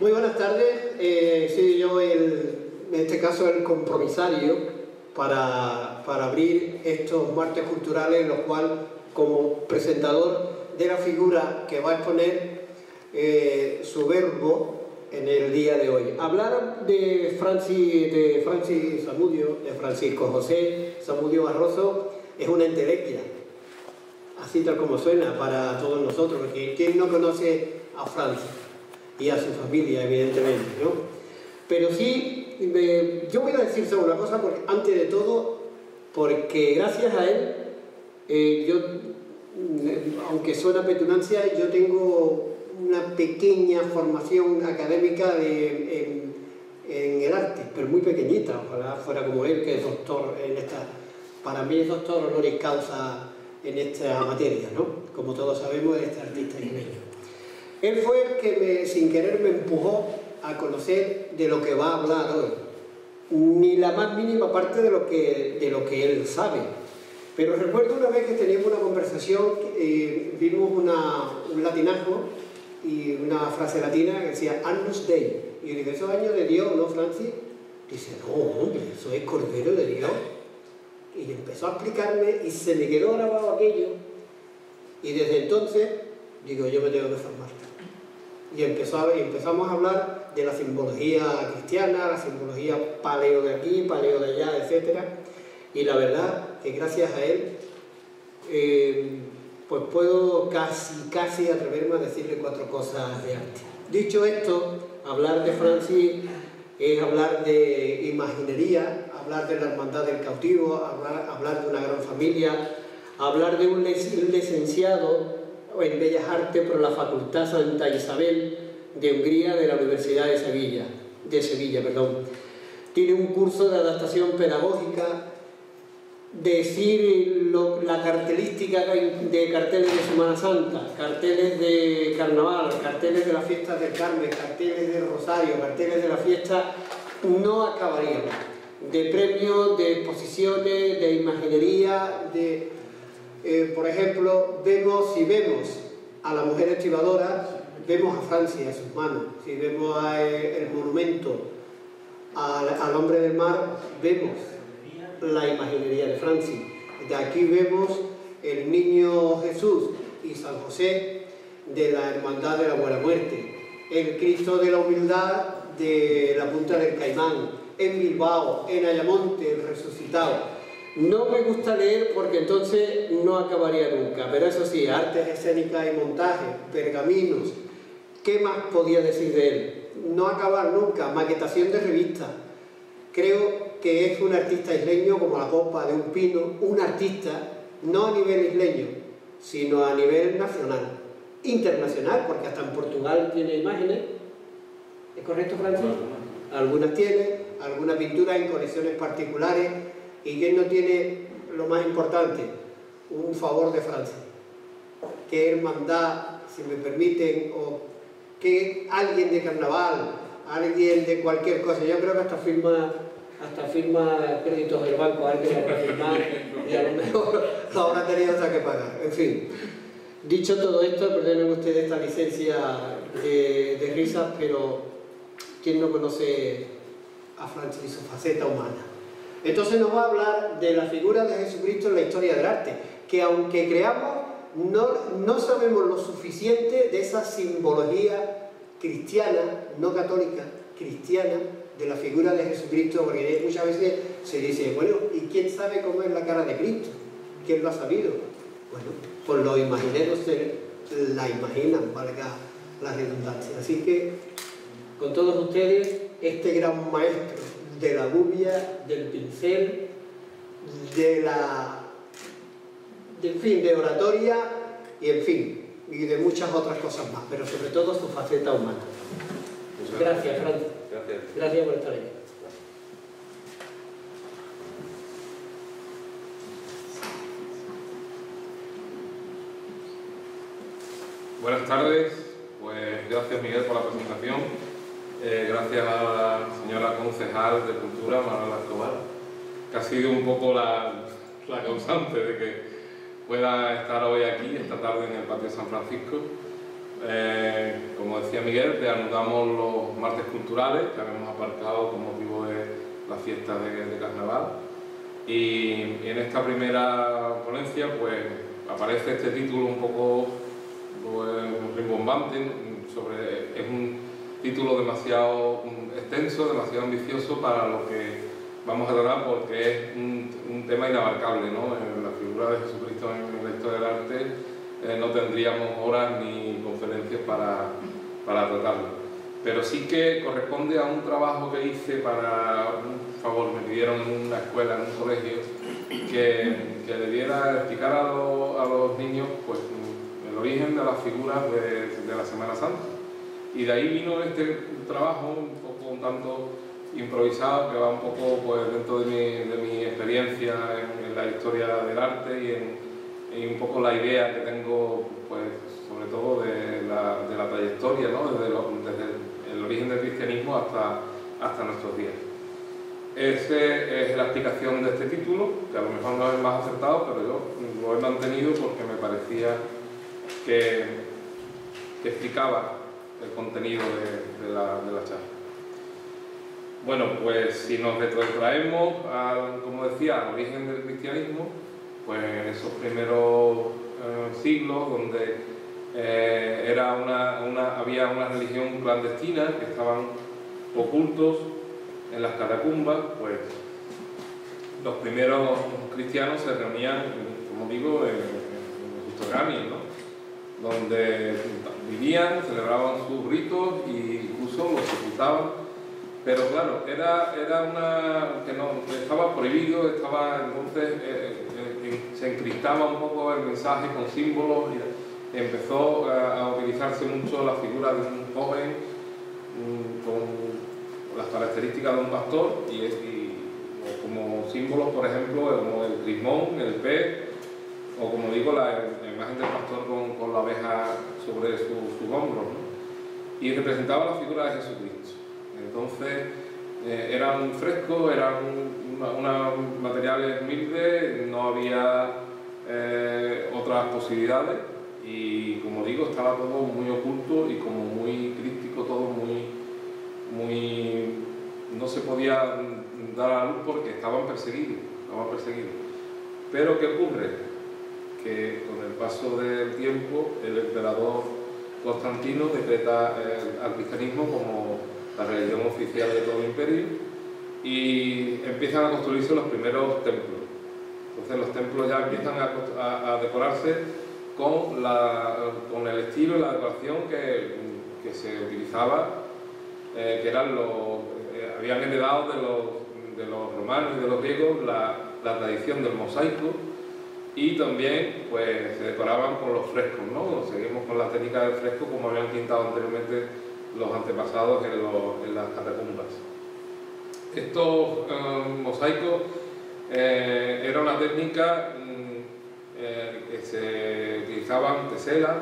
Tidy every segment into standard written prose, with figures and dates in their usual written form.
Muy buenas tardes. Soy yo, en este caso, el compromisario para abrir estos martes culturales, en los cuales, como presentador de la figura que va a exponer su verbo en el día de hoy. Hablar de Francis Zamudio, de Francisco José Zamudio Barroso, es una entelequia, así tal como suena para todos nosotros, porque ¿quién no conoce a Francis? Y a su familia, evidentemente, ¿no? Pero sí, yo voy a decir solo una cosa, porque, antes de todo, porque gracias a él, yo, aunque suena petulancia, yo tengo una pequeña formación académica en el arte, pero muy pequeñita. Ojalá fuera como él, que es doctor en esta, para mí es doctor honoris causa en esta materia, ¿no? Como todos sabemos, es este artista isleño. Él fue el que sin querer me empujó a conocer de lo que va a hablar hoy, ni la más mínima parte de lo que él sabe. Pero recuerdo una vez que teníamos una conversación, vimos un latinajo y una frase latina que decía Agnus Dei, y yo dije, ¿esos años de Dios, no, Francis? Dice, no, hombre, eso es Cordero de Dios. Y empezó a explicarme y se me quedó grabado aquello, y desde entonces digo, yo me tengo que formar. Y empezamos a hablar de la simbología cristiana, la simbología paleo de aquí, paleo de allá, etc. Y la verdad que gracias a él, pues puedo casi atreverme a decirle 4 cosas de arte. Dicho esto, hablar de Francis es hablar de imaginería, hablar de la hermandad del cautivo, hablar de una gran familia, hablar de un licenciado en Bellas Artes por la Facultad Santa Isabel de Hungría de la Universidad de Sevilla. Tiene un curso de adaptación pedagógica, decir la cartelística de carteles de Semana Santa, carteles de Carnaval, carteles de las fiestas del Carmen, carteles de Rosario, carteles de la fiesta, no acabaríamos. De premios, de exposiciones, de imaginería, por ejemplo, si vemos a la mujer estibadora, vemos a Francia en sus manos. Si vemos el monumento al hombre del mar, vemos la imaginería de Francia. De aquí vemos el niño Jesús y San José de la Hermandad de la Buena Muerte, el Cristo de la Humildad de la Punta del Caimán, en Bilbao, en Ayamonte, el Resucitado. No me gusta leer porque entonces no acabaría nunca, pero eso sí, artes escénicas y montaje, pergaminos, ¿qué más podía decir de él? No acabar nunca, maquetación de revistas. Creo que es un artista isleño como la copa de un pino, un artista no a nivel isleño, sino a nivel nacional, internacional, porque hasta en Portugal tiene imágenes. ¿Es correcto, Francis? Algunas tiene, algunas pinturas en colecciones particulares. ¿Y quién no tiene lo más importante? Un favor de Francia. ¿Qué hermandad, si me permiten, o que alguien de carnaval, alguien de cualquier cosa? Yo creo que hasta firma créditos del banco, alguien lo puede firmar y a lo mejor ahora tenido que pagar. En fin, dicho todo esto, perdonen ustedes esta licencia de risas, pero ¿quién no conoce a Francis y su faceta humana? Entonces nos va a hablar de la figura de Jesucristo en la historia del arte, que aunque creamos, no sabemos lo suficiente de esa simbología cristiana, no católica, cristiana, de la figura de Jesucristo, porque muchas veces se dice, bueno, ¿y quién sabe cómo es la cara de Cristo? ¿Quién lo ha sabido? Bueno, pues los imagineros se la imaginan, valga la redundancia. Así que, con todos ustedes, este gran maestro de la gubia, del pincel, de oratoria y en fin, y de muchas otras cosas más, pero sobre todo su faceta humana. Gracias, Francis. Gracias por estar aquí. Buenas tardes, pues gracias Miguel por la presentación. Gracias a la señora concejal de Cultura, Manuela Escobar, que ha sido un poco la causante de que pueda estar hoy aquí, esta tarde en el Patio San Francisco. como decía Miguel, reanudamos los martes culturales que habíamos aparcado con motivo de las fiestas de carnaval. Y en esta primera ponencia pues aparece este título un poco rimbombante, es un título demasiado extenso, demasiado ambicioso para lo que vamos a tratar, porque es un tema inabarcable, ¿no? En la figura de Jesucristo en la historia del arte no tendríamos horas ni conferencias para tratarlo. Pero sí que corresponde a un trabajo que hice para un favor, me pidieron en una escuela, en un colegio, que debiera explicar a los niños pues, el origen de las figuras de la Semana Santa. Y de ahí vino este trabajo un tanto improvisado, que va un poco pues, dentro de mi experiencia en la historia del arte y un poco la idea que tengo, pues, sobre todo de la trayectoria, ¿no? desde el origen del cristianismo hasta nuestros días. Esa es la explicación de este título, que a lo mejor no es el más acertado, pero yo lo he mantenido porque me parecía que explicaba el contenido de la charla. Bueno, pues si nos retrotraemos, como decía, al origen del cristianismo, pues en esos primeros siglos donde había una religión clandestina, que estaban ocultos en las catacumbas, pues los primeros cristianos se reunían, como digo, en los sufragáneos, ¿no? Donde vivían, celebraban sus ritos e incluso los ocultaban. Pero claro, que estaba prohibido, entonces se encriptaba un poco el mensaje con símbolos y empezó a utilizarse mucho la figura de un joven con las características de un pastor o como símbolos, por ejemplo, como el crismón, el pez, o como digo, la imagen del pastor con la oveja sobre sus hombros, ¿no? Y representaba la figura de Jesucristo. Entonces eran frescos, eran unos materiales humildes, no había otras posibilidades y, como digo, estaba todo muy oculto y como muy críptico, todo muy no se podía dar a luz porque estaban perseguidos. Pero ¿qué ocurre? Que con el paso del tiempo el emperador Constantino decreta al cristianismo como la religión oficial de todo el imperio y empiezan a construirse los primeros templos. Entonces los templos ya empiezan a decorarse con el estilo y la decoración que se utilizaba, que eran habían heredado de los romanos y de los griegos la tradición del mosaico, y también pues se decoraban con los frescos, ¿no? Seguimos con la técnica del fresco como habían pintado anteriormente los antepasados en las catacumbas. Estos mosaicos era una técnica que se utilizaban teselas,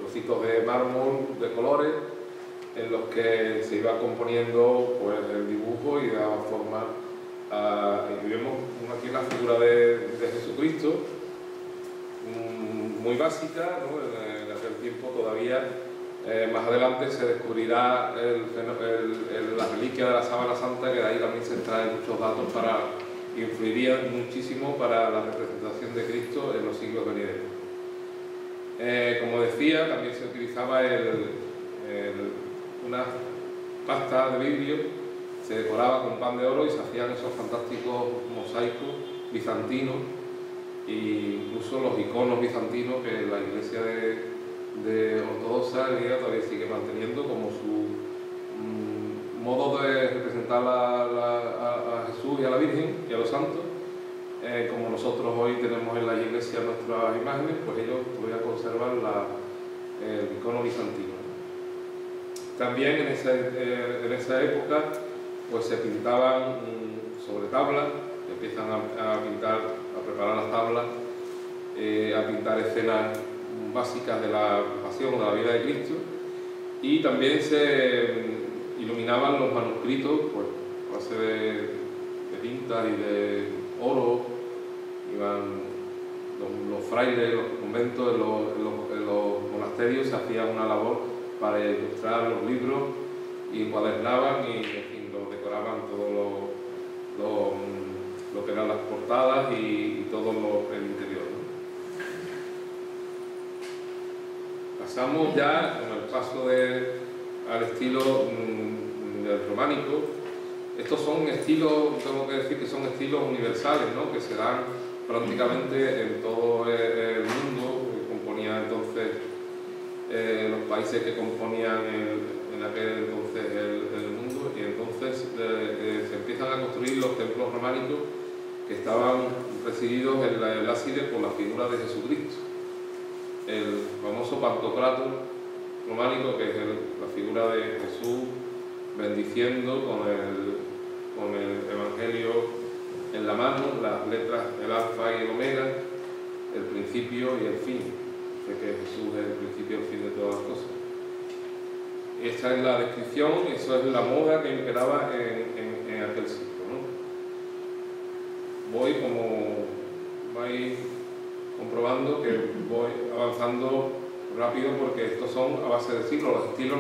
trocitos de mármol de colores, en los que se iba componiendo pues, el dibujo y daba forma y vemos aquí una figura de Jesucristo muy básica, ¿no? En aquel tiempo todavía. Más adelante se descubrirá la reliquia de la Sábana Santa, que de ahí también se extraen muchos datos influiría muchísimo para la representación de Cristo en los siglos venideros. Como decía, también se utilizaba una pasta de vidrio, se decoraba con pan de oro y se hacían esos fantásticos mosaicos bizantinos, e incluso los iconos bizantinos que la iglesia de ortodoxa griega todavía sigue manteniendo como su modo de representar a Jesús y a la Virgen y a los santos. Como nosotros hoy tenemos en la iglesia nuestras imágenes, pues ellos todavía conservan el icono bizantino. También en esa época pues se pintaban sobre tablas, empiezan a preparar las tablas, a pintar escenas básicas de la pasión, de la vida de Cristo, y también se iluminaban los manuscritos pues, a base de tinta y de oro. Iban los frailes, los conventos, en los monasterios se hacía una labor para ilustrar los libros y cuadernaban y, en fin, lo decoraban todo lo que eran las portadas y todo el interior, ¿no? Pasamos ya, con el paso al estilo del románico. Estos son estilos, tengo que decir que son estilos universales, ¿no?, que se dan prácticamente en todo el mundo. Componían entonces los países que componían en aquel entonces el mundo, y entonces se empiezan a construir los templos románicos que estaban presididos en el ábside por la figura de Jesucristo. El famoso Pantocrator románico, que es la figura de Jesús bendiciendo con el Evangelio en la mano, las letras, el alfa y el omega, el principio y el fin, de que Jesús es el principio y el fin de todas las cosas. Esta es la descripción, eso es la moda que imperaba en aquel siglo, ¿no? Voy, como vais comprobando, que voy avanzando rápido porque estos son a base de siglos. Los estilos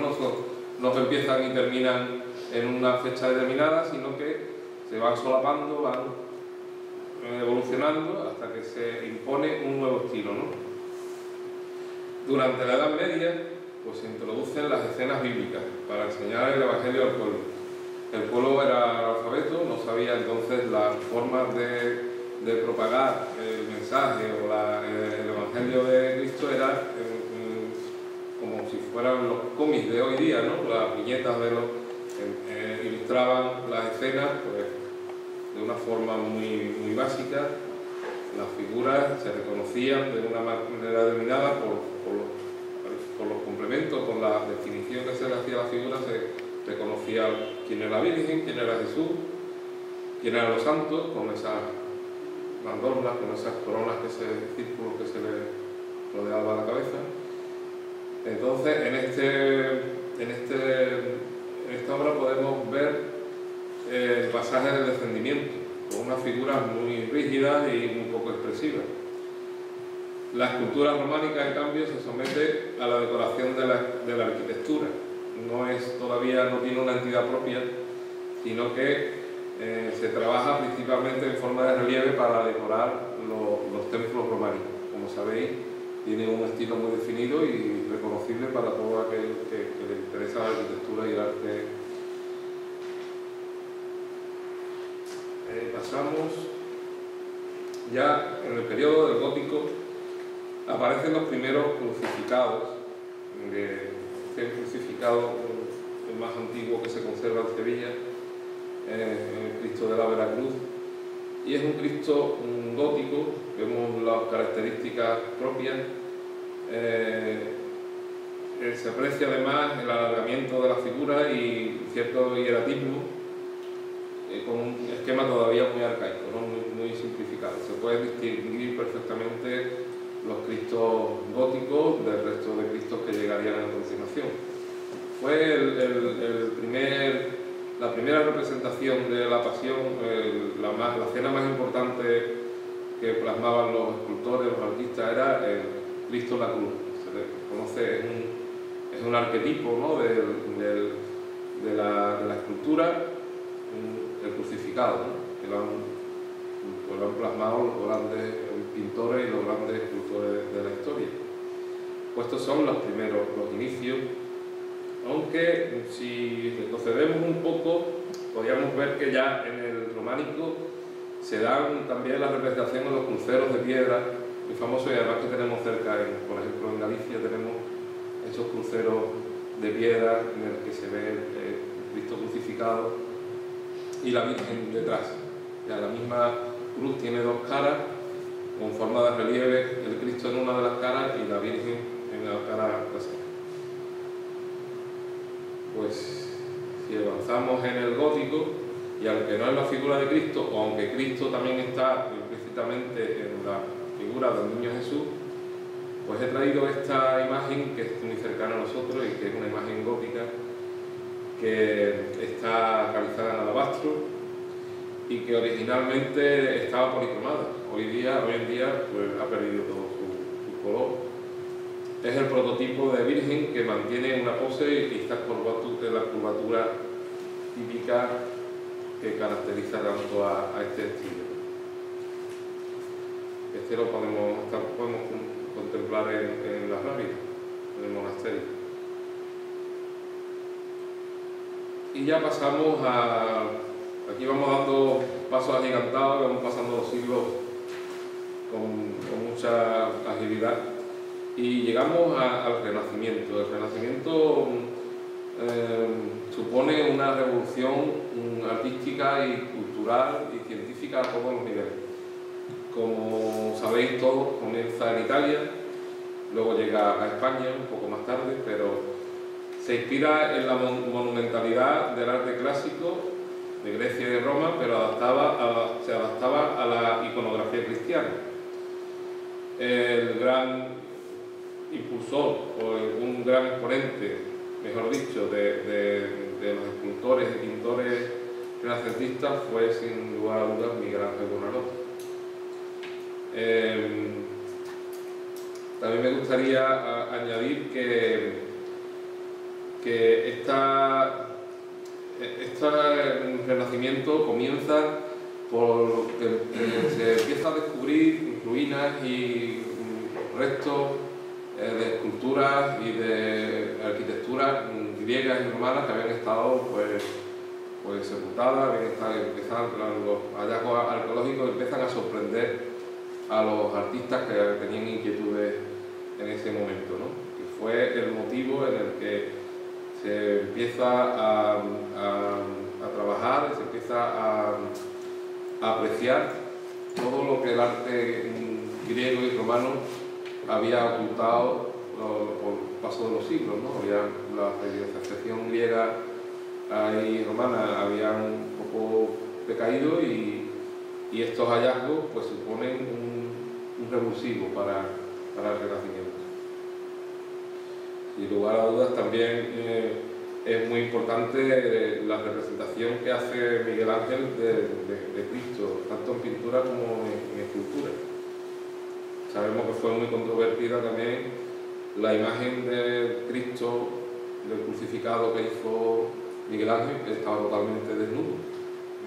no se empiezan y terminan en una fecha determinada, sino que se van solapando, van evolucionando hasta que se impone un nuevo estilo, ¿no? Durante la Edad Media, pues se introducen las escenas bíblicas para enseñar el Evangelio al pueblo. El pueblo era analfabeto, no sabía entonces las formas de propagar el mensaje o el Evangelio de Cristo. Era como si fueran los cómics de hoy día, ¿no? Las viñetas ilustraban las escenas, pues, de una forma muy básica. Las figuras se reconocían de una manera determinada por los complementos, con la definición que se le hacía a la figura. Se reconocía quién era la Virgen, quién era Jesús, quién eran los santos, con esas mandorlas, con esas coronas, círculos que se le rodeaba la cabeza. Entonces, en esta obra podemos ver el pasaje del descendimiento, con unas figuras muy rígidas y muy poco expresivas. La escultura románica, en cambio, se somete a la decoración de la arquitectura. No tiene una entidad propia, sino que se trabaja principalmente en forma de relieve para decorar los templos románicos. Como sabéis, tiene un estilo muy definido y reconocible para todo aquel que le interesa la arquitectura y el arte. Pasamos ya en el periodo del gótico. Aparecen los primeros crucificados. Este crucificado, el más antiguo que se conserva en Sevilla, el Cristo de la Veracruz, y es un Cristo gótico. Vemos las características propias. Se aprecia además el alargamiento de la figura y cierto hieratismo, con un esquema todavía muy arcaico, ¿no? muy simplificado. Se puede distinguir perfectamente los Cristos góticos del resto de Cristos que llegarían a continuación. Fue la primera representación de la Pasión, la escena más importante que plasmaban los escultores, los artistas, era el Cristo en la cruz. Se le conoce, es un arquetipo, ¿no?, de la escultura, el crucificado, ¿no?, que lo han plasmado los grandes pintores y los grandes escultores de la historia. Pues estos son los inicios, aunque si retrocedemos un poco, podríamos ver que ya en el románico se dan también las representaciones de los cruceros de piedra, muy famosos, y además que tenemos cerca, por ejemplo en Galicia tenemos esos cruceros de piedra en el que se ve el Cristo crucificado y la Virgen detrás. Ya la misma cruz tiene dos caras con forma de relieve, el Cristo en una de las caras y la Virgen en la cara trasera. Pues si avanzamos en el gótico, y aunque no es la figura de Cristo, o aunque Cristo también está implícitamente en la figura del niño Jesús, pues he traído esta imagen que es muy cercana a nosotros y que es una imagen gótica que está realizada en alabastro y que originalmente estaba policromada. Hoy en día pues, ha perdido todo su color. Es el prototipo de Virgen que mantiene una pose y esta la curvatura típica que caracteriza tanto a este estilo. Este lo podemos contemplar en las lápidas, en el monasterio. Y ya pasamos a... Aquí vamos dando pasos agigantados, vamos pasando los siglos con mucha agilidad y llegamos al Renacimiento. El Renacimiento supone una revolución artística y cultural y científica a todos los niveles. Como sabéis todos, comienza en Italia, luego llega a España un poco más tarde, pero se inspira en la monumentalidad del arte clásico de Grecia y de Roma, pero se adaptaba a la iconografía cristiana. El gran impulsor, o un gran exponente, mejor dicho, de los escultores y pintores renacentistas fue, sin lugar a dudas, Miguel Ángel Buonarroti. También me gustaría añadir que este renacimiento comienza porque se empieza a descubrir ruinas y restos de esculturas y de arquitecturas griegas y romanas que habían estado pues sepultadas, los hallazgos arqueológicos empiezan a sorprender a los artistas que tenían inquietudes en ese momento, ¿no? Que fue el motivo en el que se empieza a trabajar, se empieza a apreciar todo lo que el arte griego y romano había ocultado por el paso de los siglos, ¿no? La civilización griega y romana habían un poco decaído y estos hallazgos pues suponen un revulsivo para el Renacimiento. Sin lugar a dudas también es muy importante la representación que hace Miguel Ángel de Cristo, tanto en pintura como en escultura. Sabemos que fue muy controvertida también la imagen de Cristo, del crucificado que hizo Miguel Ángel, que estaba totalmente desnudo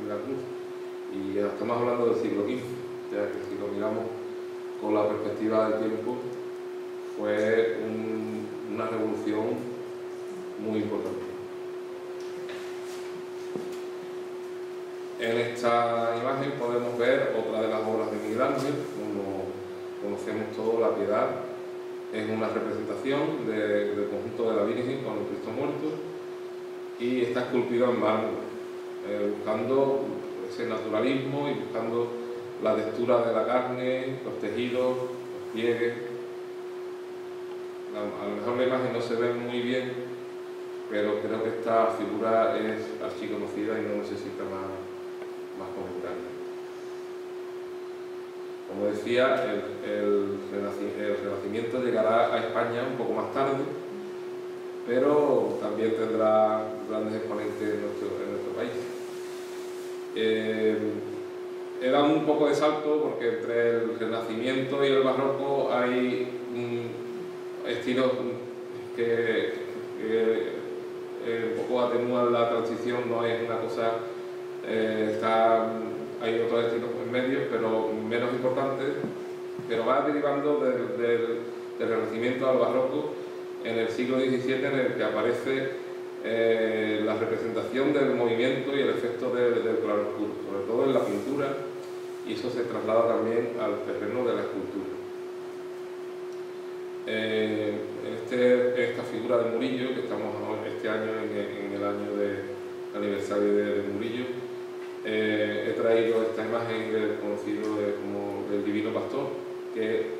en la cruz. Y estamos hablando del siglo XV, ya que si lo miramos con la perspectiva del tiempo, fue una revolución muy importante. En esta imagen podemos ver otra de las obras de Miguel Ángel, como conocemos todos, La Piedad. Es una representación del conjunto de la Virgen con el Cristo muerto y está esculpido en mármol, buscando ese naturalismo y buscando la textura de la carne, los tejidos, los pliegues. A lo mejor la imagen no se ve muy bien, pero creo que esta figura es archiconocida y no necesita más comentarios. Como decía, el Renacimiento llegará a España un poco más tarde, pero también tendrá grandes exponentes en nuestro país. He dado un poco de salto porque entre el Renacimiento y el Barroco hay estilos que un poco atenúan la transición, no es una cosa, hay otros estilos en medio, pero menos importantes, pero va derivando del Renacimiento al Barroco en el siglo XVII, en el que aparece la representación del movimiento y el efecto del claroscuro, sobre todo en la pintura, y eso se traslada también al terreno de la escultura. Esta figura de Murillo, que estamos este año en el año de aniversario de Murillo, he traído esta imagen conocido como del Divino Pastor, que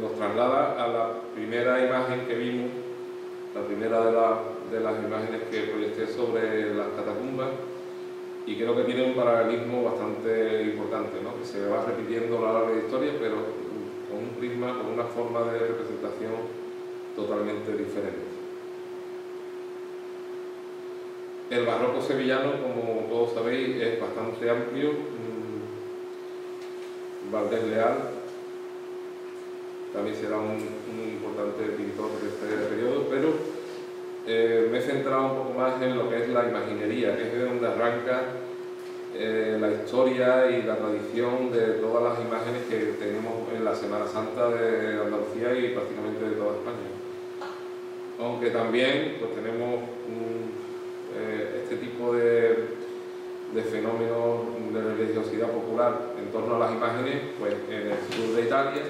nos traslada a la primera imagen que vimos, la primera de las imágenes que proyecté sobre las catacumbas, y creo que tiene un paralelismo bastante importante, ¿no? Que se va repitiendo a lo largo de la historia, pero con un prisma, con una forma de representación totalmente diferente. El barroco sevillano, como todos sabéis, es bastante amplio. Valdés Leal también será un importante pintor de este periodo, pero me he centrado un poco más en lo que es la imaginería, que es de donde arranca la historia y la tradición de todas las imágenes que tenemos en la Semana Santa de Andalucía y prácticamente de toda España. Aunque también pues, tenemos este tipo de fenómenos de religiosidad popular en torno a las imágenes pues, en el sur de Italia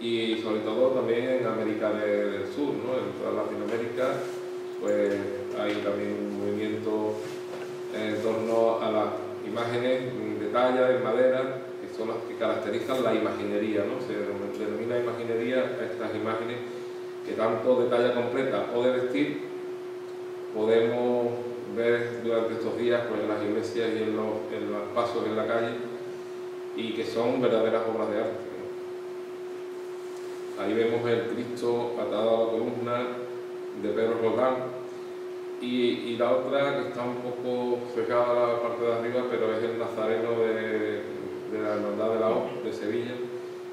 y sobre todo también en América del Sur, ¿no? En toda Latinoamérica pues, hay también un movimiento en torno a las imágenes de talla, en madera, que son las que caracterizan la imaginería, ¿no? Se denomina imaginería a estas imágenes que tanto de talla completa o de vestir podemos ver durante estos días pues, en las iglesias y en los pasos en la calle y que son verdaderas obras de arte, ¿no? Ahí vemos el Cristo atado a la columna de Pedro Roldán y la otra que está un poco fijada a la parte de arriba, pero es el Nazareno de la Hermandad de la O de Sevilla,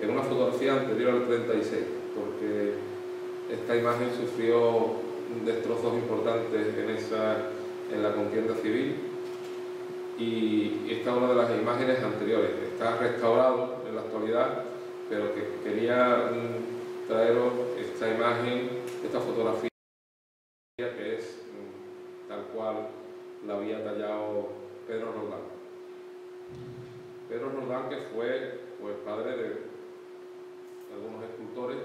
en una fotografía anterior al 36, porque esta imagen sufrió destrozos importantes en la contienda civil y esta es una de las imágenes anteriores. Está restaurado en la actualidad, pero que quería traeros esta imagen, esta fotografía que es tal cual la había tallado Pedro Roldán. Pedro Roldán, que fue pues, padre de algunos escultores,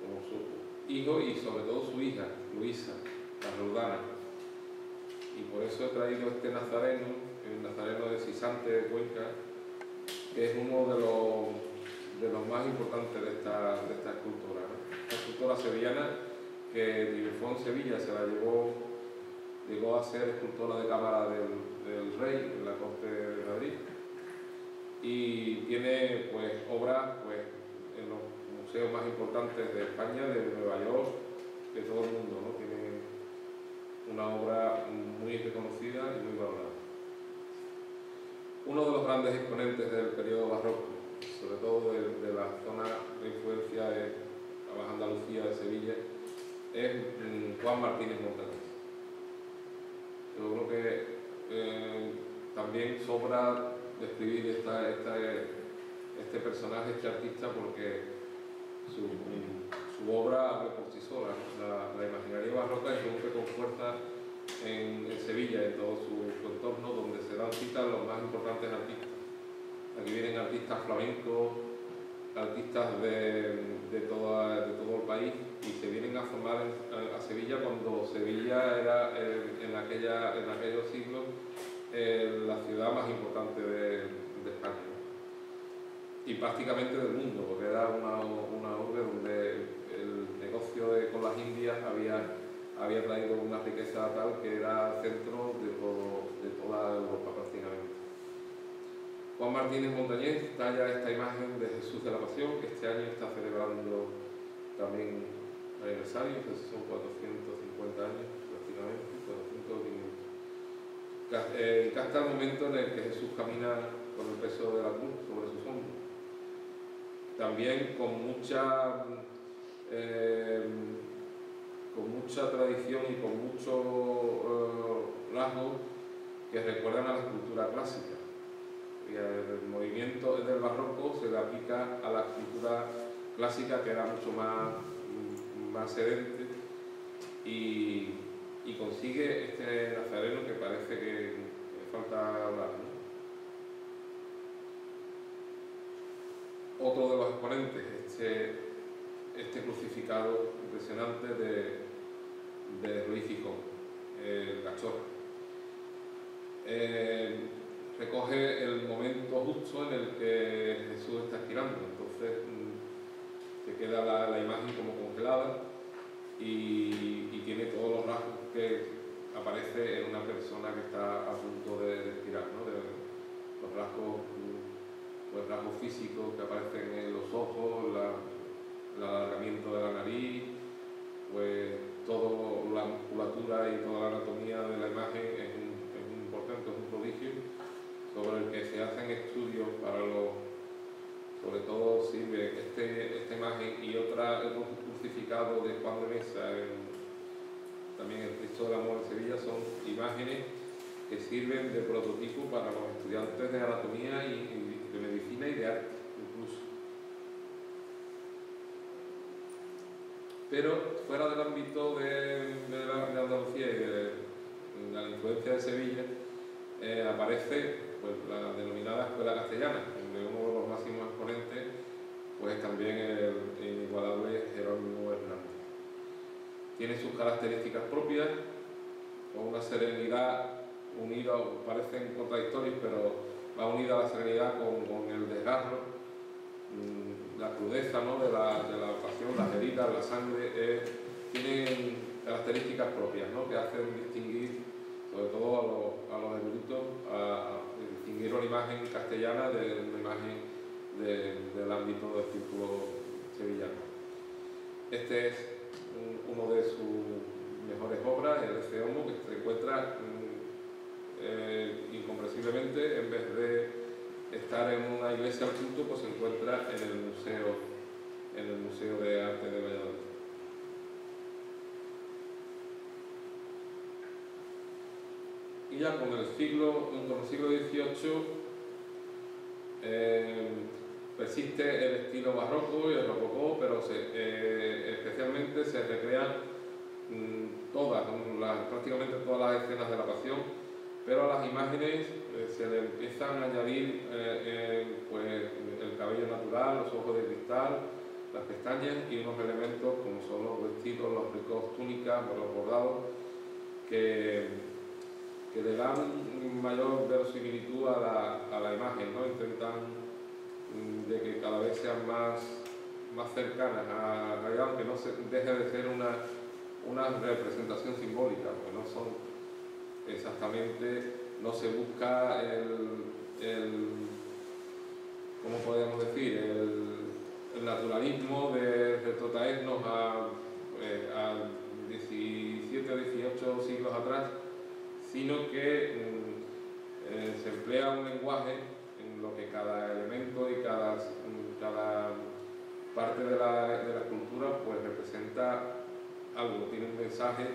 como su hijo y sobre todo su hija, Luisa, la Roldana. Y por eso he traído este nazareno, el nazareno de Sisante de Cuenca, que es uno de los más importantes de esta escultura, ¿no? Esta escultora sevillana que Dibefón Sevilla se la llegó a ser escultora de cámara del rey en la corte de Madrid y tiene pues, obras pues, en los museos más importantes de España, de Nueva York, de todo el mundo, ¿no? Tiene una obra muy reconocida y muy valorada. Uno de los grandes exponentes del periodo barroco, sobre todo de la zona de influencia de la Baja Andalucía de Sevilla, es Juan Martínez Montañés. Yo creo que también sobra describir este personaje, este artista, porque su obra habla por sí sola, ¿no? La imaginería barroca irrumpe con fuerza en Sevilla, en todo su entorno, donde se dan cita los más importantes artistas. Aquí vienen artistas flamencos, artistas de todo el país, y se vienen a formar a Sevilla cuando Sevilla era en aquellos siglos la ciudad más importante de España, ¿no? Y prácticamente del mundo, porque era una urbe donde el negocio con las Indias había traído una riqueza tal que era centro de toda Europa prácticamente. Juan Martínez Montañés talla esta imagen de Jesús de la Pasión, que este año está celebrando también aniversario, son 450 años prácticamente, 400 o 500. Hasta el momento en el que Jesús camina con el peso de la cruz sobre sus hombros. También con mucha tradición y con muchos rasgos que recuerdan a la escultura clásica. Y el movimiento del barroco se le aplica a la escultura clásica, que era mucho más sedente, y consigue este nazareno que parece que le falta hablar, ¿no? Otro de los exponentes, este crucificado impresionante de Ruiz Fijón, el Cachorro. Recoge el momento justo en el que Jesús está estirando, entonces te queda la imagen como congelada y tiene todos los rasgos que aparece en una persona que está a punto de estirar, ¿no? Los rasgos físicos que aparecen en los ojos, el alargamiento de la nariz, pues toda la musculatura y toda la anatomía de la imagen es un portento, es un prodigio, sobre el que se hacen estudios para sobre todo sirve esta imagen destacado de Juan de Mesa, también el Cristo del Amor de Sevilla, son imágenes que sirven de prototipo para los estudiantes de anatomía y de medicina y de arte incluso. Pero fuera del ámbito de Andalucía y de la influencia de Sevilla, aparece pues, la denominada Escuela Castellana, donde uno de los máximos exponentes pues también el inigualable Jerónimo Hernández. Tiene sus características propias, con una serenidad unida, parecen contradictorios, pero va unida a la serenidad con el desgarro, la crudeza, ¿no?, de la pasión, las heridas, la sangre, tienen características propias, ¿no?, que hacen distinguir, sobre todo a los eruditos, a distinguir una imagen castellana de una imagen del ámbito del círculo sevillano. Este es uno de sus mejores obras, el Ecce Homo, que se encuentra incomprensiblemente, en vez de estar en una iglesia al culto, pues se encuentra en el Museo de Arte de Valladolid. Y ya con el siglo XVIII persiste el estilo barroco y el rococó, pero especialmente se recrean prácticamente todas las escenas de la Pasión, pero a las imágenes se le empiezan a añadir pues, el cabello natural, los ojos de cristal, las pestañas y unos elementos como son los vestidos, los ricos túnicas, los bordados, que le dan mayor verosimilitud a la imagen, ¿no? Intentan de que cada vez sean más cercanas a la realidad, aunque no deje de ser una representación simbólica, porque no son exactamente, no se busca ¿cómo podemos decir?, el naturalismo de retrotraernos a 17 o 18 siglos atrás, sino que se emplea un lenguaje en lo que cada elemento y cada parte de la cultura pues representa algo, tiene un mensaje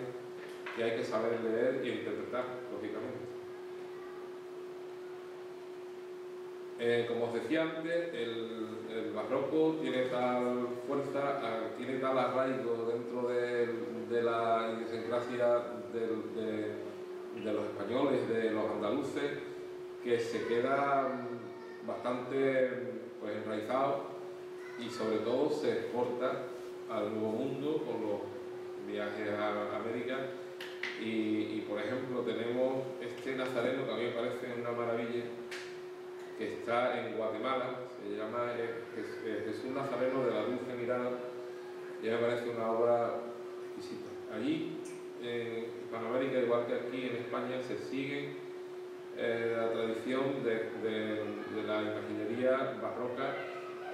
que hay que saber leer y interpretar, lógicamente. Como os decía antes, el barroco tiene tal fuerza, tiene tal arraigo dentro de la idiosincrasia de los españoles, de los andaluces, que se queda bastante pues, enraizado y sobre todo se exporta al Nuevo Mundo con los viajes a América. Y por ejemplo tenemos este nazareno que a mí me parece una maravilla, que está en Guatemala, se llama Jesús Nazareno de la Dulce Mirada, y me parece una obra exquisita. Allí, en Hispanoamérica, igual que aquí en España, se sigue la tradición de la imaginería barroca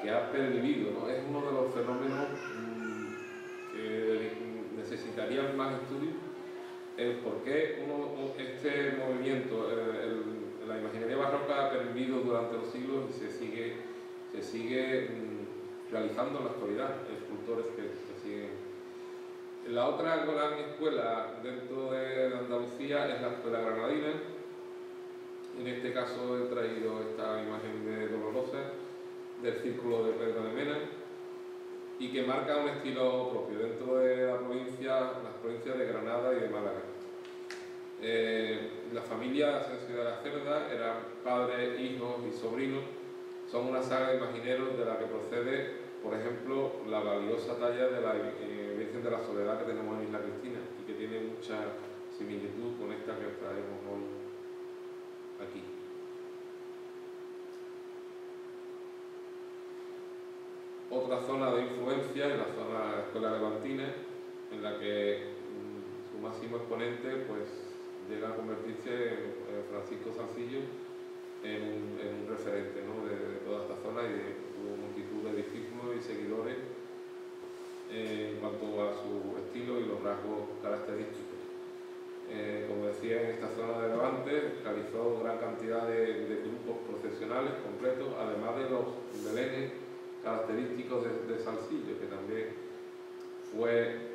que ha pervivido, ¿no? Es uno de los fenómenos que necesitarían más estudio, el por qué este movimiento, la imaginería barroca ha pervivido durante los siglos y se sigue realizando en la actualidad, escultores que siguen. La otra gran escuela dentro de Andalucía es la escuela granadina. En este caso he traído esta imagen de Dolorosa, del Círculo de Pedro de Mena, y que marca un estilo propio dentro de las provincias de Granada y de Málaga. La familia Asensio de la Cerda eran padres, hijos y sobrinos. Son una saga de imagineros de la que procede, por ejemplo, la valiosa talla de la Virgen de la Soledad que tenemos en Isla Cristina y que tiene mucha similitud con esta que traemos hoy aquí. Otra zona de influencia es la zona de la Escuela Levantina, en la que su máximo exponente pues, llega a convertirse en Francisco Zancillo en un referente, ¿no?, de toda esta zona y de multitud de discípulos y seguidores en cuanto a su estilo y los rasgos característicos. Como decía, en esta zona de Levante realizó gran cantidad de grupos procesionales completos, además de los belenes característicos de Salsillo, que también fue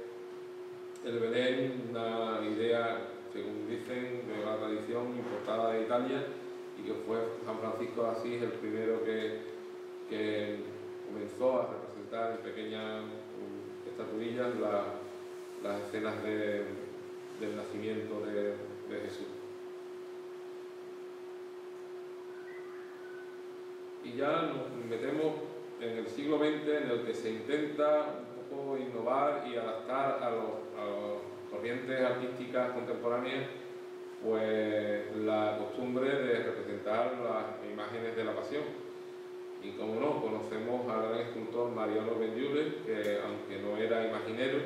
el Belén una idea, según dicen, de la tradición importada de Italia, y que fue San Francisco de Asís el primero que comenzó a representar en pequeñas estatuillas las escenas del nacimiento de Jesús. Y ya nos metemos en el siglo XX, en el que se intenta un poco innovar y adaptar a las corrientes artísticas contemporáneas pues la costumbre de representar las imágenes de la Pasión. Y como no, conocemos al gran escultor Mariano Benlliure, que aunque no era imaginero,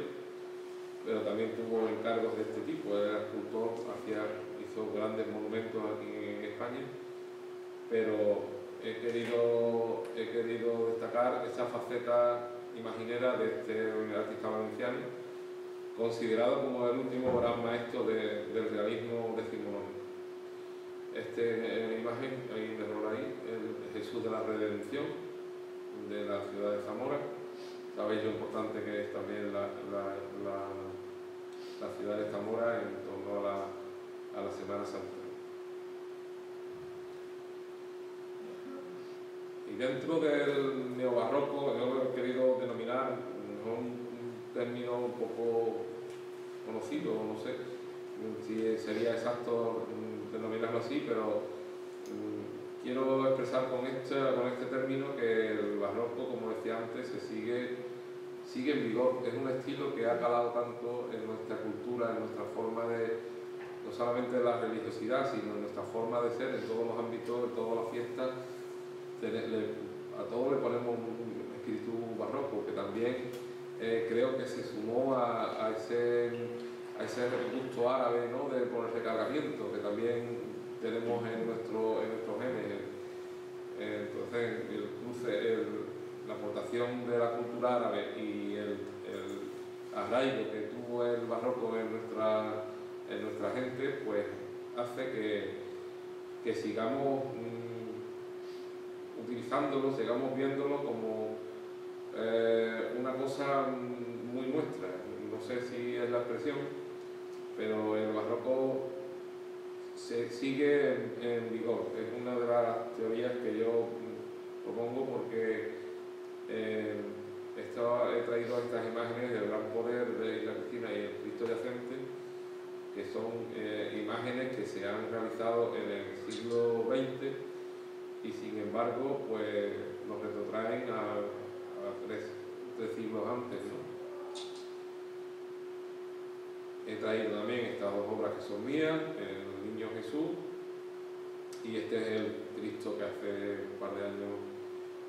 pero también tuvo encargos de este tipo. Era escultor, hizo grandes monumentos aquí en España, pero he querido destacar esa faceta imaginera de este artista valenciano, considerado como el último gran maestro del realismo decimonónico. Esta imagen, ahí el Jesús de la Redención de la ciudad de Zamora. Sabéis lo importante que es también la ciudad de Zamora en torno a la Semana Santa. Y dentro del neobarroco, yo lo he querido denominar, un término un poco conocido, no sé si sería exacto denominarlo así, pero quiero expresar con este término que el barroco, como decía antes, sigue en vigor. Es un estilo que ha calado tanto en nuestra cultura, en nuestra forma de, no solamente de la religiosidad, sino en nuestra forma de ser, en todos los ámbitos, en todas las fiestas. A todo le ponemos un espíritu barroco, que también creo que se sumó a ese gusto árabe, ¿no?, por el recargamiento, que también tenemos en nuestros genes. Entonces, el cruce, la aportación de la cultura árabe y el arraigo que tuvo el barroco en nuestra gente, pues hace que sigamos utilizándolo, sigamos viéndolo como una cosa muy nuestra. No sé si es la expresión, pero el barroco sigue en vigor. Es una de las teorías que yo propongo, porque he traído estas imágenes del Gran Poder de Isla Cristina y el Cristo Yacente, que son imágenes que se han realizado en el siglo XX y sin embargo pues nos retrotraen a tres siglos antes, ¿no? He traído también estas dos obras que son mías, el Niño Jesús, y este es el Cristo que hace un par de años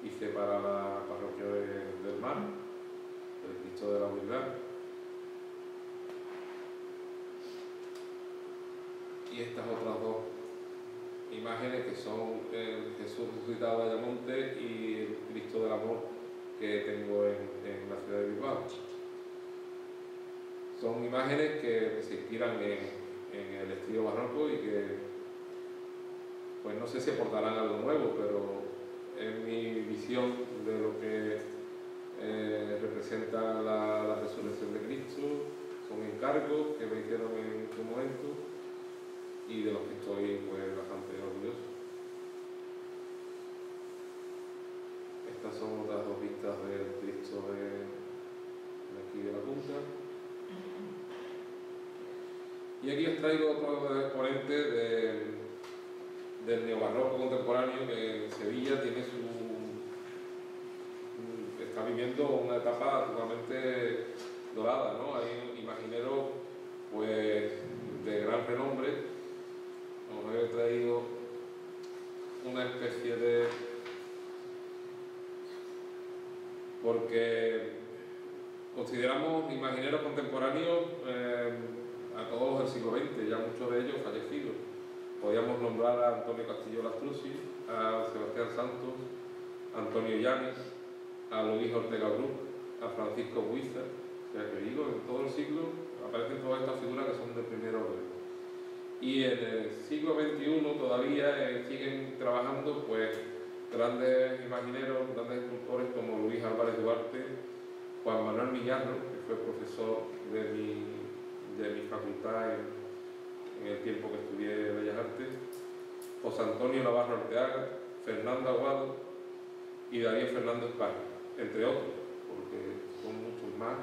hice para la parroquia del Mar, el Cristo de la Humildad. Y estas otras dos imágenes que son el Jesús resucitado de Ayamonte y el Cristo del Amor que tengo en la ciudad de Bilbao. Son imágenes que se inspiran en el estilo barroco y que, pues no sé si aportarán algo nuevo, pero es mi visión de lo que representa la resurrección de Cristo. Son encargos que me hicieron en su momento y de los que estoy pues bastante orgulloso. Estas son otras dos vistas del Cristo de aquí de la punta. Y aquí os traigo otro exponente del neobarroco contemporáneo, que en Sevilla está viviendo una etapa totalmente dorada, ¿no? Hay imagineros pues de gran renombre. Os he traído una especie de... porque consideramos imagineros contemporáneos a todos los del siglo XX, ya muchos de ellos fallecidos. Podríamos nombrar a Antonio Castillo Lastrucci, a Sebastián Santos, a Antonio Llanes, a Luis Ortega Bruc, a Francisco Buiza. O sea que digo, en todo el siglo aparecen todas estas figuras que son de primer orden. Y en el siglo XXI todavía siguen trabajando pues grandes imagineros, grandes escultores como Luis Álvarez Duarte Juan Manuel Miñarro, que fue profesor de mi facultad en el tiempo que estudié Bellas Artes, José Antonio Navarro Arteaga, Fernando Aguado y Darío Fernando Esparra, entre otros, porque son muchos más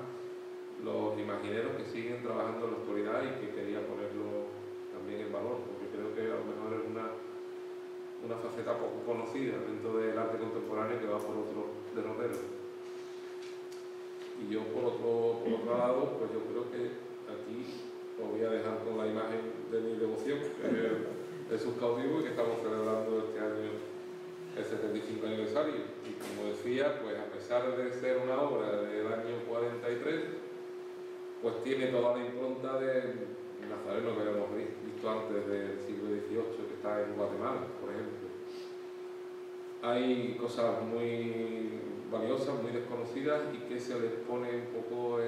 los imagineros que siguen trabajando en la actualidad y que quería ponerlo también en valor, porque creo que a lo mejor es una faceta poco conocida dentro del arte contemporáneo que va por otros derroteros. Y yo por otro lado, pues yo creo que aquí os voy a dejar con la imagen de mi devoción, que es el Jesús cautivo, y que estamos celebrando este año el 75 aniversario. Y como decía, pues a pesar de ser una obra del año 43, pues tiene toda la impronta de Nazareno que hemos visto antes del siglo XVIII, que está en Guatemala, por ejemplo. Hay cosas muy valiosas, muy desconocidas, y que se les pone un poco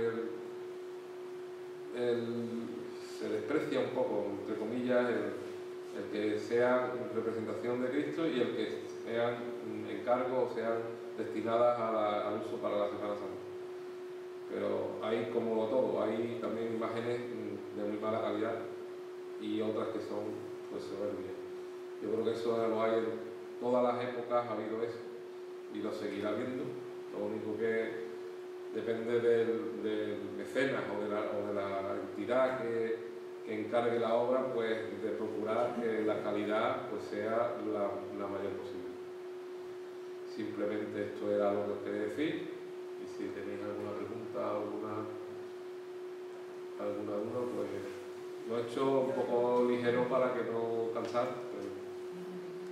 se desprecia un poco, entre comillas, el que sea representación de Cristo y el que sean encargos o sean destinadas al uso para la Semana Santa. Pero hay como todo, hay también imágenes de muy mala calidad y otras que son pues soberbias. Yo creo que eso lo hay en todas las épocas, ha habido eso y lo seguirá habiendo. Lo único que depende del mecenas o de la entidad que encargue la obra, pues de procurar que la calidad pues sea la mayor posible. Simplemente esto era lo que quería decir. Y si tenéis alguna pregunta, alguna duda, pues lo he hecho un poco ligero para que no cansar.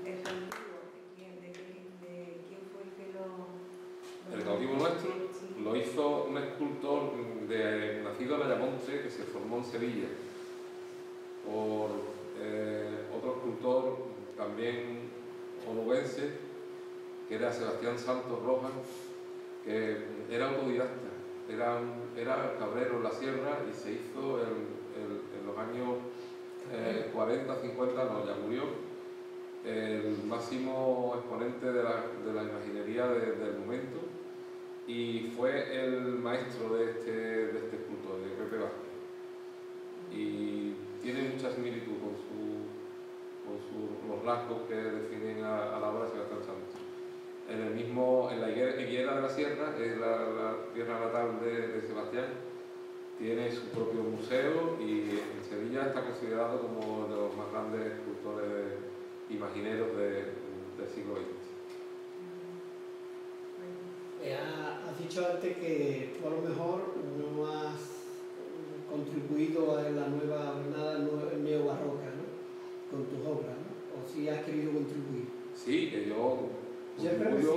¿El cautivo? ¿De quién fue el que lo...? El cautivo nuestro Sí. lo hizo un escultor nacido en Ayamonte, que se formó en Sevilla, por otro escultor también onubense, que era Sebastián Santos Rojas, que era autodidacta, era cabrero en la sierra y se hizo en los años 40, 50, no, ya murió, el máximo exponente de la imaginería del momento, y fue el maestro de este escultor, de Pepe Vázquez. Y tiene mucha similitud con los rasgos que definen a la obra de Sebastián Santos. En la higuera de la Sierra, que es la tierra natal de Sebastián, tiene su propio museo y en Sevilla está considerado como uno de los más grandes escultores imagineros del siglo XX. Has dicho antes que tú a lo mejor no has contribuido a la nueva jornada neobarroca, ¿no? Con tus obras, ¿no? ¿O sí has querido contribuir? Sí, que yo contribuyo,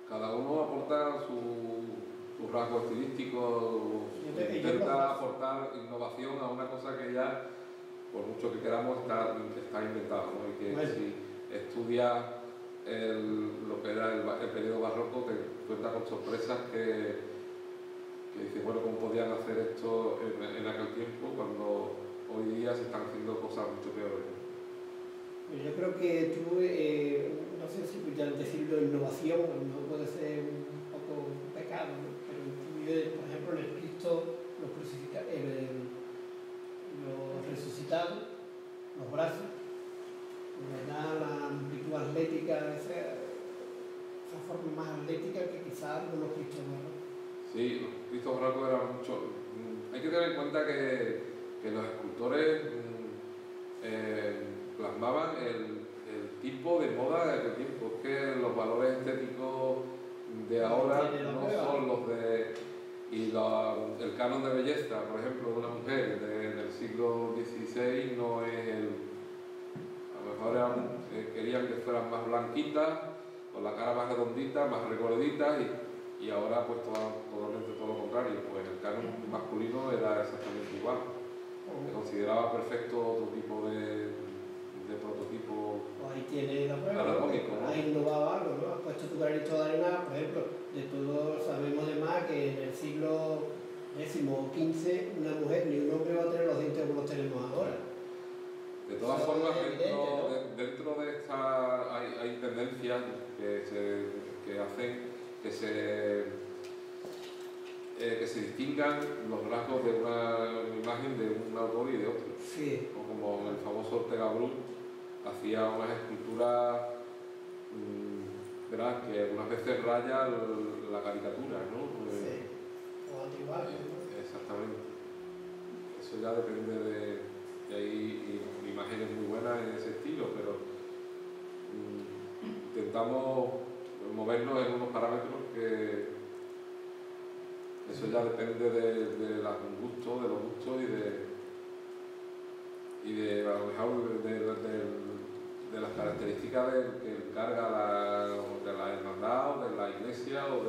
cada uno aporta su rasgo estilístico, intenta aportar innovación a una cosa que ya, por mucho que queramos, está inventada, ¿no? Y que bueno, si estudias lo que era el periodo barroco, te cuenta con sorpresas que dices, bueno, ¿cómo podían hacer esto en aquel tiempo cuando hoy día se están haciendo cosas mucho peores? Yo creo que tú, no sé si decirlo innovación, no puede ser un poco un pecado, ¿no? Pero incluye, por ejemplo, en el Cristo, los resucitados, los brazos, le da la amplitud atlética, esa forma más atlética que quizás algunos Cristos barrocos. Sí, los Cristos barrocos eran mucho. Hay que tener en cuenta que los escultores plasmaban el tipo de moda de aquel tiempo. Es que los valores estéticos de ahora no son los de... Y el canon de belleza, por ejemplo, de una mujer del siglo XVI no es el... A lo mejor querían que fueran más blanquitas, con la cara más redondita, más recorditas, y ahora pues totalmente todo lo contrario. Pues el canon masculino era exactamente igual. Se consideraba perfecto otro tipo de prototipo. Pues ahí tiene la prueba, ¿no? Has innovado algo, ¿no? Has puesto tu granito de arena, por ejemplo, de todo sabemos además que en el siglo X o XV una mujer ni un hombre va a tener los dientes como los tenemos ahora. De todas formas, dentro de esta hay tendencias que hacen que que se distingan los rasgos de una imagen de un autor y de otro. Sí. O como el famoso Ortega Bru hacía unas esculturas, verás, que algunas veces raya la caricatura, ¿no? Sí. O antiguales, ¿no? Exactamente. Eso ya depende de... Y hay imágenes muy buenas en ese estilo, pero intentamos movernos en unos parámetros que eso ya depende de los gustos y de a lo mejor de las características que encarga de la hermandad o de la iglesia o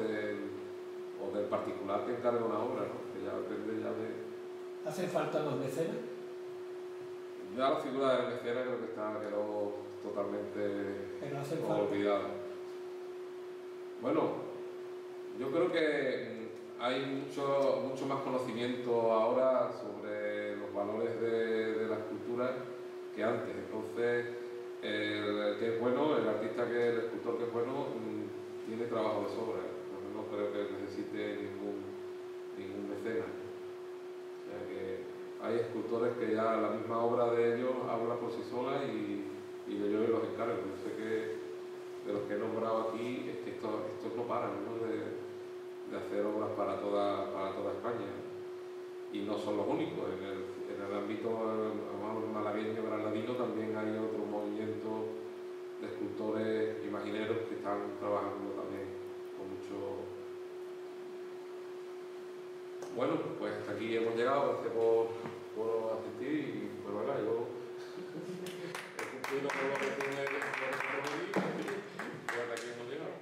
del particular que encarga una obra, ¿no? Que ya depende ya de... ¿Hacen falta los mecenas? Ya la figura del mecenas creo que quedó totalmente olvidada. Bueno, yo creo que hay mucho más conocimiento ahora sobre los valores de la escultura que antes. Entonces, el que es bueno, el escultor que es bueno, tiene trabajo de sobra. No creo que necesite ningún mecenas. O sea que hay escultores que ya la misma obra de ellos habla por sí sola y ellos los encargan. Yo sé que de los que he nombrado aquí es que estos no paran, ¿no? de hacer obras para toda España. Y no son los únicos. En el ámbito malagueño, granadino, también hay otro movimiento de escultores imagineros que están trabajando también con mucho... Bueno, pues hasta aquí hemos llegado. Gracias por asistir y pues bueno, yo he cumplido con lo que tiene que pedir y hasta aquí hemos llegado.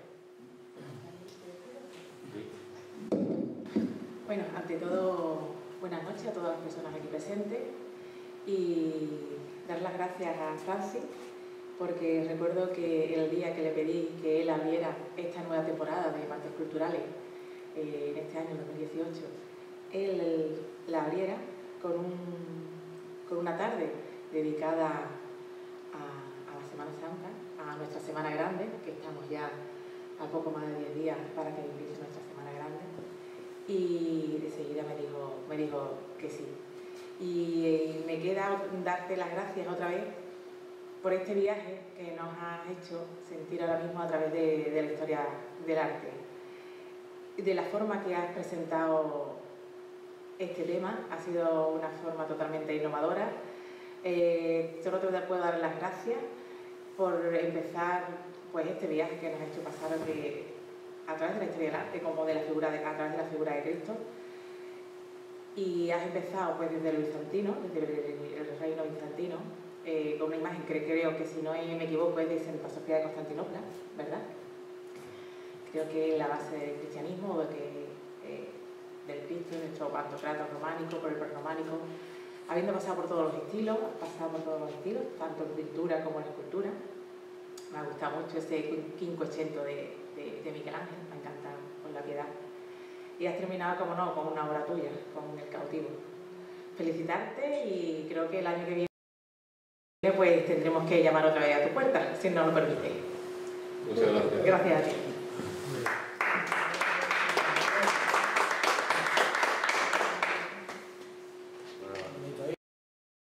Bueno, ante todo, buenas noches a todas las personas aquí presentes y dar las gracias a Francis porque recuerdo que el día que le pedí que él abriera esta nueva temporada de Martes Culturales en este año 2018, él la abriera con una tarde dedicada a la Semana Santa, a nuestra Semana Grande, que estamos ya a poco más de 10 días para que empiece nuestra Semana Grande. Y de seguida me dijo que sí. Y me queda darte las gracias otra vez por este viaje que nos has hecho sentir ahora mismo a través de la historia del arte. De la forma que has presentado este tema, ha sido una forma totalmente innovadora. Solo te puedo dar las gracias por empezar pues, este viaje que nos ha hecho pasar a través de la historia del arte, como a través de la figura de Cristo. Y has empezado pues, desde el bizantino, desde el reino bizantino, con una imagen que creo que, si no me equivoco, es de Santa Sofía de Constantinopla, ¿verdad? Creo que es la base del cristianismo, del Cristo, nuestro pantocrato románico, por el prerrománico, habiendo pasado por todos los estilos, tanto en pintura como en escultura. Me ha gustado mucho ese Quinquecento de Miguel Ángel, me encanta con la Piedad. Y has terminado, como no, con una obra tuya, con El Cautivo. Felicitarte y creo que el año que viene pues tendremos que llamar otra vez a tu puerta, si nos lo permite. Muchas gracias. Gracias a ti.